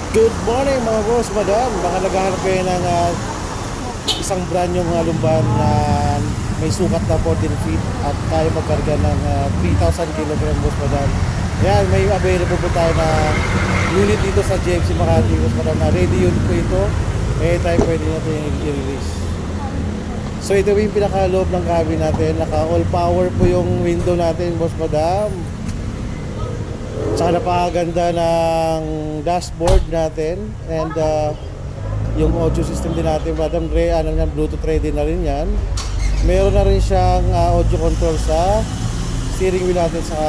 Good morning mga boss, madam. Baka naghahanap kayo ng isang brand yung lumban na may sukat na 14 feet at kaya magkarga ng 3,000 kilogram, boss, madam. Yan, may available po tayo na unit dito sa JFC Makati, boss, madam. Ready unit po ito. Tayo pwede natin i-release. So ito yung pinakaloob ng cabin natin. Naka all power po yung window natin, boss, madam. Tsaka napakaganda ng dashboard natin. And yung audio system din natin, madam, Bluetooth ready na rin yan. Meron na rin siyang audio control sa steering wheel natin sa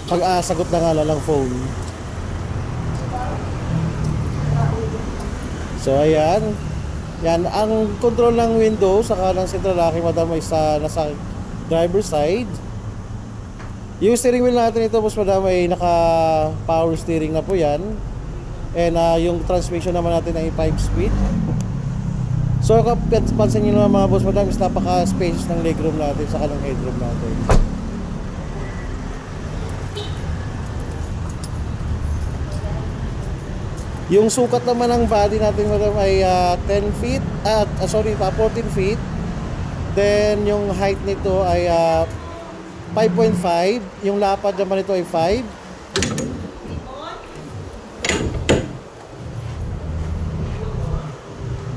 pag-sagot na nga ng phone. So ayan. Yan, ang control ng window saka ng central locking, madam, ay nasa driver side. Yung steering wheel natin ito, boss, madam, ay naka power steering na po yan. And yung transmission naman natin ay 5-speed. So pansin nyo naman mga boss, madam, is napaka-spacious ng legroom natin saka ng headroom natin. Yung sukat naman ng body natin, madam, ay 10 feet 14 feet. Then yung height nito ay 5.5. Yung lapad naman ito ay 5.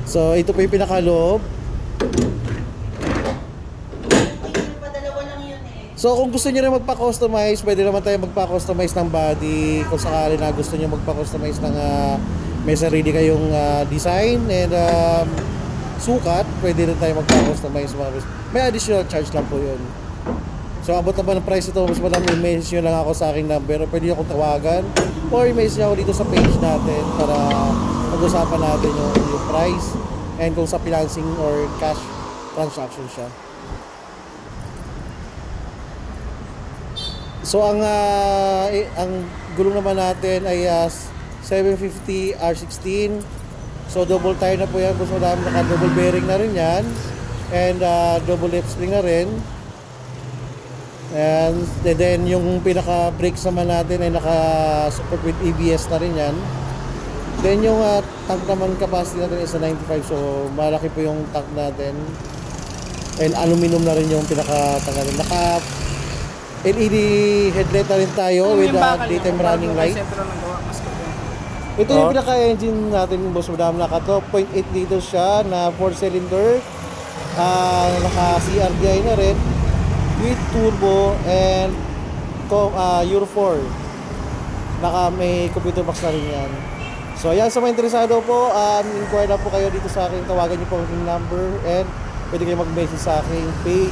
So ito po yung pinakaloob. So kung gusto niyo rin magpa-customize, pwede naman tayo magpa-customize ng body. Kung sakali na gusto niyo magpa-customize ng may sarili kayong design and sukat, pwede rin tayo magpa-customize. May additional charge lang po yun. So abot naman ang price ito, mas madam, i-message nyo lang ako sa aking number, pwede nyo akong tawagan or i-message nyo ako dito sa page natin para pag-usapan natin yung price and kung sa financing or cash transaction siya. So ang gulong naman natin ay 750 R16. So double tire na po yan, mas madam, naka double bearing na rin yan and double lip spring na rin. And then yung pinaka brakes naman natin ay naka-support with ABS na rin yan. Then yung tank naman capacity natin is 95, so malaki po yung tank natin. And aluminum na rin yung pinaka-tank natin. Naka LED headlight na rin tayo with daytime running light. Ito yung pinaka-engine natin, boss, madam. Naka 2.8 liters siya na 4-cylinder. Naka CRDI na rin with turbo and Euro 4. May computer box na rin yan. So ayan, sa mga interesado po, inquire na po kayo dito sa akin. Tawagan niyo po ang number and pwede kayo mag-message sa aking page